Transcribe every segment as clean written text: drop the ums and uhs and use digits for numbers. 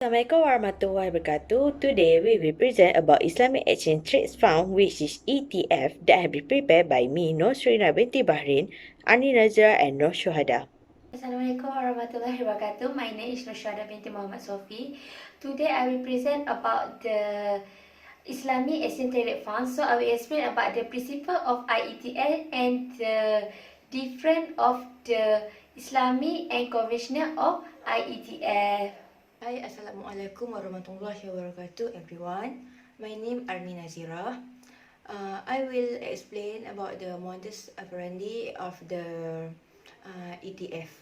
Assalamualaikum warahmatullahi wabarakatuh. Today we will present about Islamic Exchange Trades Fund, which is ETF, that have been prepared by me, Nur Srina binti Bahrain, Ani Nazra and Nur Shuhada. Assalamualaikum warahmatullahi wabarakatuh. My name is Nushada binti Muhammad Sofi. Today I will present about the Islamic Exchange Traded Fund. So I will explain about the principle of IETL and the difference of the Islamic and conventional of IETL. Hi, Assalamualaikum warahmatullahi wabarakatuh everyone. My name Arni Nazira. I will explain about the modus operandi of the ETF.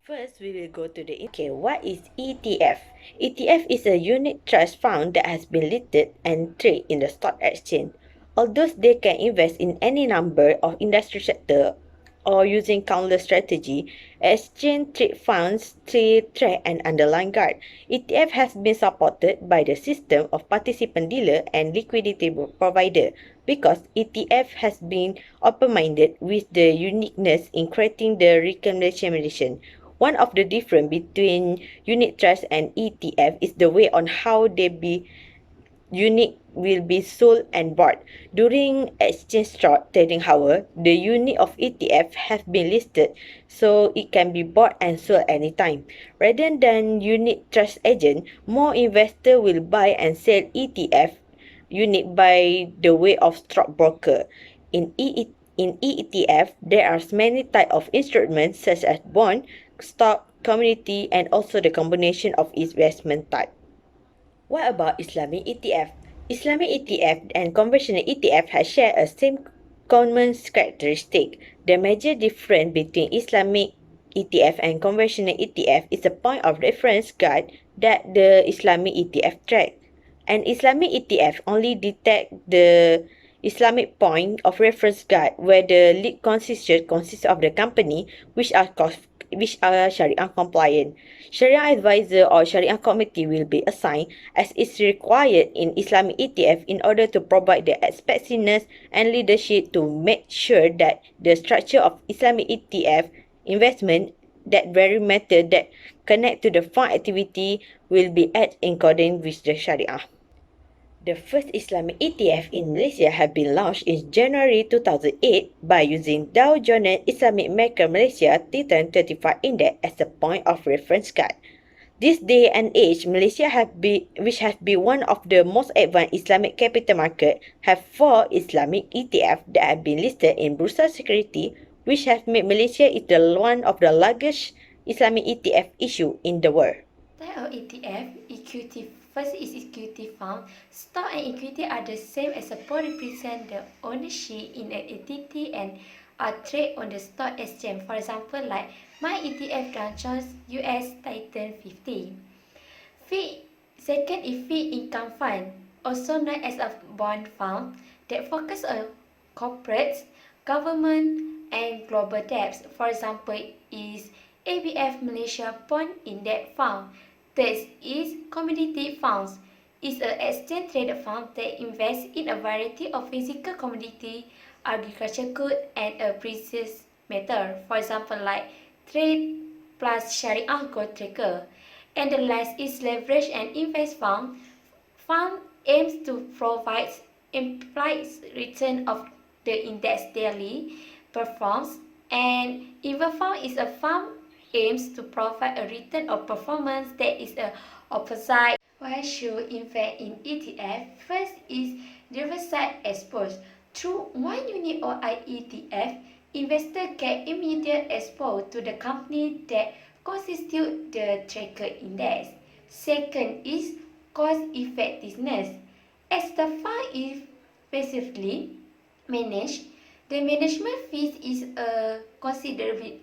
First, we will go to the what is ETF? ETF is a unit trust fund that has been listed and traded in the stock exchange. Although they can invest in any number of industry sector or using countless strategy, exchange trade funds track and underlying guard. ETF has been supported by the system of participant dealer and liquidity provider because ETF has been open-minded with the uniqueness in creating the recommendation. One of the difference between unit trust and ETF is the way on how they be unit will be sold and bought. During exchange trading hour, the unit of ETF have been listed so it can be bought and sold anytime. Rather than unit trust agent, more investor will buy and sell ETF unit by the way of stockbroker. In ETF, there are many types of instruments such as bond, stock, commodity, and also the combination of investment type. What about Islamic ETF? Islamic ETF and conventional ETF have shared a same common characteristic. The major difference between Islamic ETF and conventional ETF is the point of reference guide that the Islamic ETF track. An Islamic ETF only detect the Islamic point of reference guide where the lead constituent consists of the company which are Sharia compliant. Sharia advisor or Sharia committee will be assigned as is required in Islamic ETF in order to provide the expertise and leadership to make sure that the structure of Islamic ETF investment, that very matter that connect to the fund activity, will be at in accordance with the Sharia. The first Islamic ETF in Malaysia have been launched in January 2008 by using Dow Jones Islamic Macro Malaysia Titan 35 Index as a point of reference guide. This day and age, Malaysia which has been one of the most advanced Islamic capital market, have 4 Islamic ETF that have been listed in Bursa Security, which have made Malaysia one of the largest Islamic ETF issue in the world. Type of ETF, equity. First is equity fund. Stock and equity are the same as both represent the ownership in an entity and are traded on the stock exchange. For example, like my ETF tranches US Titan 50. Second is fee income fund, also known as a bond fund that focus on corporates, government, and global debts. For example, is ABF Malaysia Bond Index Fund. Third is commodity funds. Is an exchange traded fund that invests in a variety of physical commodity, agricultural good, and a precious metal. For example, like trade plus Sharia gold tracker. And the last is leverage and invest fund. Fund aims to provide implied return of the index daily performs, and even fund is a fund aims to provide a return of performance that is a opposite. Why should invest in ETF? First is diversified exposure. Through one unit or ETF, investor get immediate exposure to the company that constitute the tracker index. Second is cost effectiveness. As the fund is passively managed, the management fees is considerably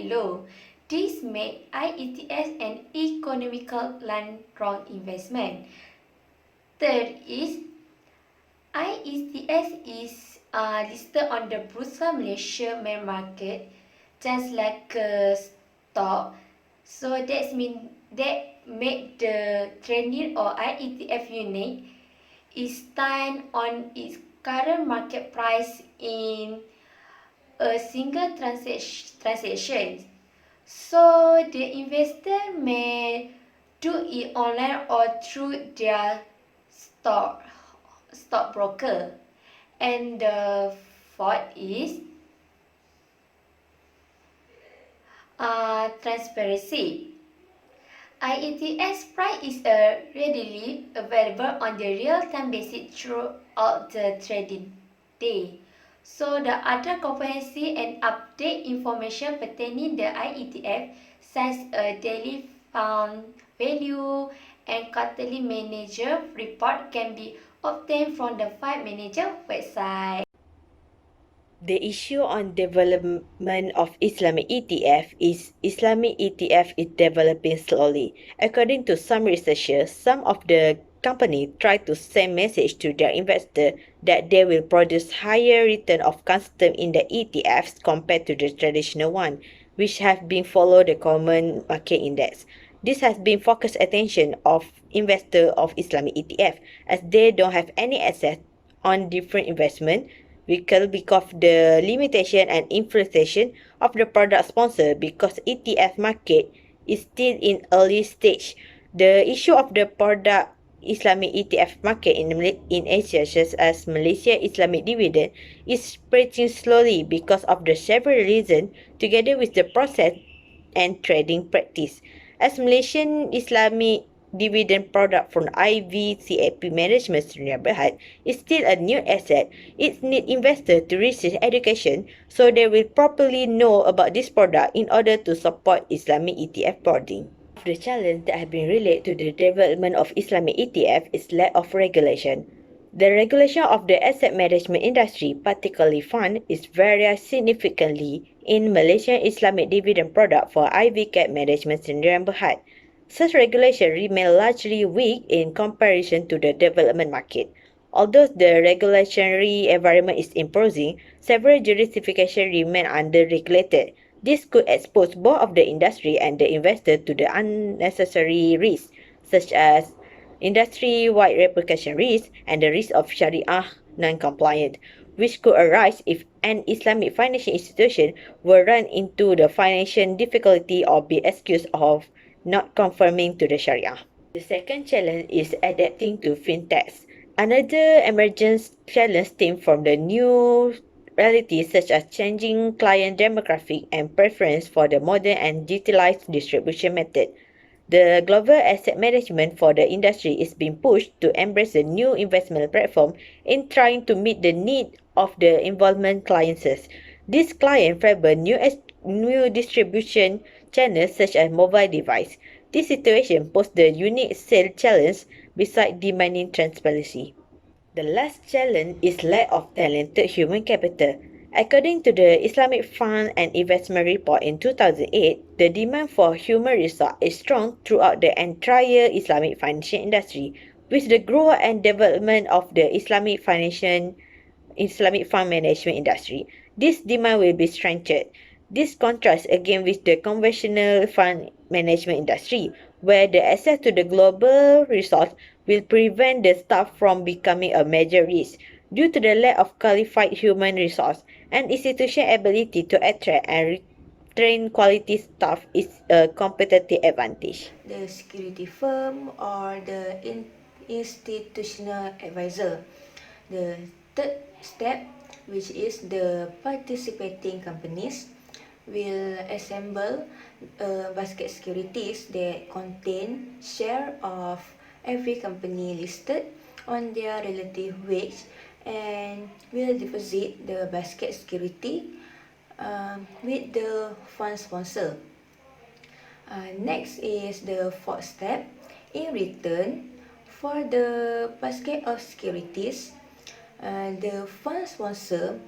low. This makes IETS an economical long-run investment. Third is IETS is listed on the Bursa Malaysia main market, just like a stock. So that make the trading or IETF unit is stand on its current market price in a single transaction. So the investor may do it online or through their stockbroker. And the fourth is transparency. IETS price is readily available on the real-time basis throughout the trading day. So the other comprehensive and update information pertaining the IETF, such as daily fund value and quarterly manager report, can be obtained from the fund manager website. The issue on development of Islamic ETF is Islamic ETF is developing slowly. According to some researchers, some of the company try to send message to their investor that they will produce higher return of custom in the ETFs compared to the traditional one, which have been follow the common market index. This has been focused attention of investor of Islamic ETF as they don't have any access on different investment vehicle because of the limitation and inflation of the product sponsor because ETF market is still in early stage. The issue of the product Islamic ETF market in Asia such as Malaysia Islamic dividend is spreading slowly because of the several reasons together with the process and trading practice. As Malaysian Islamic dividend product from IVCAP Management Sdn Berhad is still a new asset, it needs investors to receive education so they will properly know about this product in order to support Islamic ETF boarding. The challenge that have been related to the development of Islamic ETF is lack of regulation. The regulation of the asset management industry, particularly fund, is varies significantly in Malaysian Islamic dividend product for IVCAP Management Sdn Berhad. Such regulation remain largely weak in comparison to the development market. Although the regulatory environment is improving, several jurisdictions remain under-regulated. This could expose both of the industry and the investor to the unnecessary risks, such as industry-wide replication risk and the risk of Sharia non-compliant, which could arise if an Islamic financial institution were run into the financial difficulty or be accused of not conforming to the Sharia. The second challenge is adapting to fintechs. Another emergent challenge stems from the new realities such as changing client demographic and preference for the modern and digitalized distribution method. The global asset management for the industry is being pushed to embrace a new investment platform in trying to meet the need of the involvement clients. This client favor new distribution channels such as mobile device. This situation poses the unique sales challenge beside demanding transparency. The last challenge is lack of talented human capital. According to the Islamic Fund and Investment Report in 2008, the demand for human resource is strong throughout the entire Islamic financial industry. With the growth and development of the Islamic fund management industry, this demand will be strengthened. This contrasts again with the conventional fund management industry, where the access to the global resource will prevent the staff from becoming a major risk. Due to the lack of qualified human resource, an institution ability to attract and retain quality staff is a competitive advantage. The security firm or the institutional advisor. The third step, which is the participating companies, will assemble basket securities that contain share of every company listed on their relative weights and will deposit the basket security with the fund sponsor. Next is the fourth step. In return for the basket of securities, the fund sponsor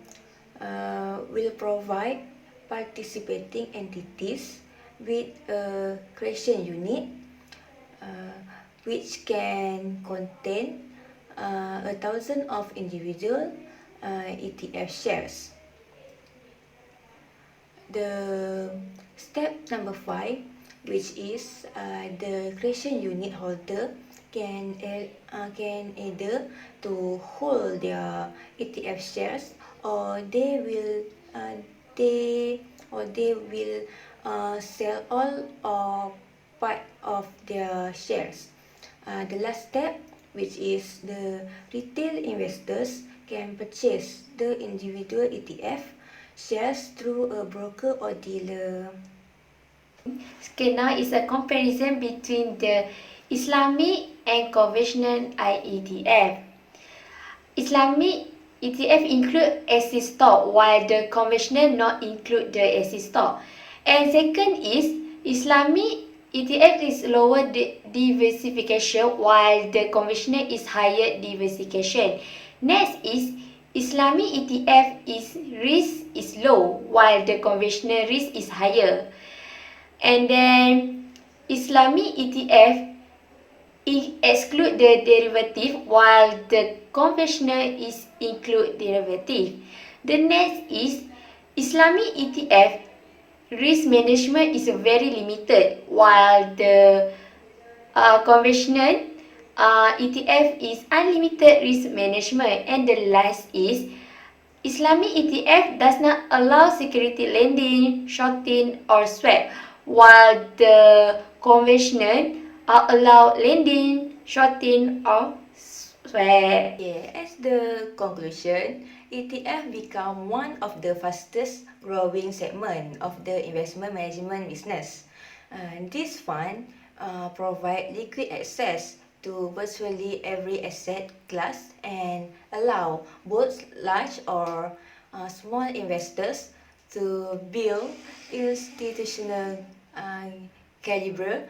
will provide participating entities with a creation unit which can contain 1,000 of individual ETF shares. The step number 5, which is the creation unit holder can either to hold their ETF shares or they will sell all or part of their shares. The last step, which is the retail investors can purchase the individual ETF shares through a broker or dealer. Okay, now is a comparison between the Islamic and conventional ETF. Islamic ETF include ASIC stock while the conventional not include the ASIC stock. And second is Islamic ETF is lower diversification while the conventional is higher diversification. Next is Islamic ETF is risk is low while the conventional risk is higher. And then Islamic ETF exclude the derivative while the conventional is include derivative. The next is Islamic ETF risk management is very limited while the conventional ETF is unlimited risk management. And the last is Islamic ETF does not allow security lending, shorting or swap, while the conventional allow lending, shorting or swap. Yeah, as the conclusion, ETF become one of the fastest growing segment of the investment management business. This fund provide liquid access to virtually every asset class and allow both large or small investors to build institutional caliber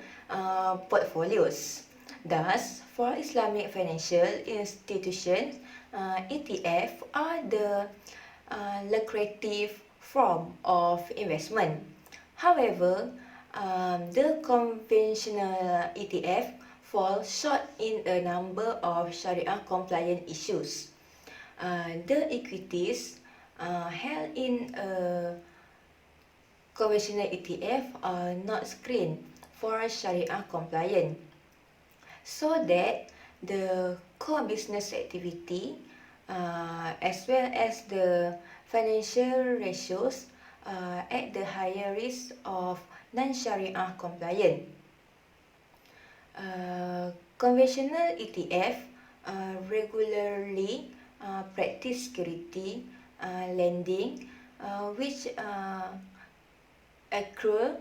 portfolios. Thus, for Islamic financial institutions, ETF are the lucrative form of investment. However, the conventional ETF fall short in a number of Sharia compliant issues. The equities held in a conventional ETF are not screened for Sharia compliant, so that the core business activity as well as the financial ratios at the higher risk of non-Sharia compliant. Conventional ETF regularly practice security lending, which accrue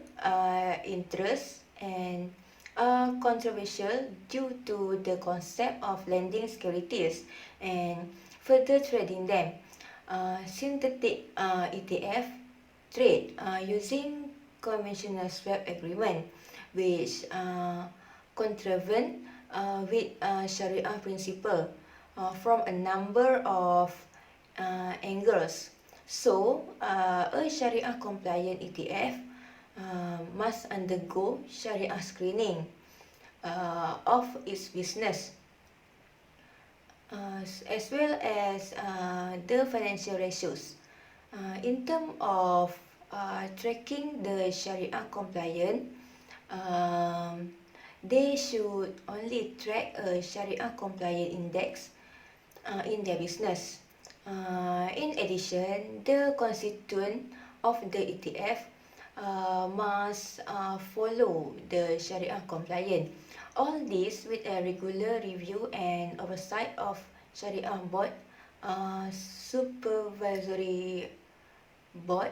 interest and are controversial due to the concept of lending securities and further trading them. Synthetic ETF trade using conventional swap agreement, which contravene with Sharia principle from a number of angles. So, a Sharia compliant ETF must undergo Sharia screening of its business, as well as the financial ratios. In terms of tracking the Sharia compliant, they should only track a Sharia compliant index in their business. In addition, the constituent of the ETF must follow the Sharia compliant. All this with a regular review and oversight of Sharia board, supervisory board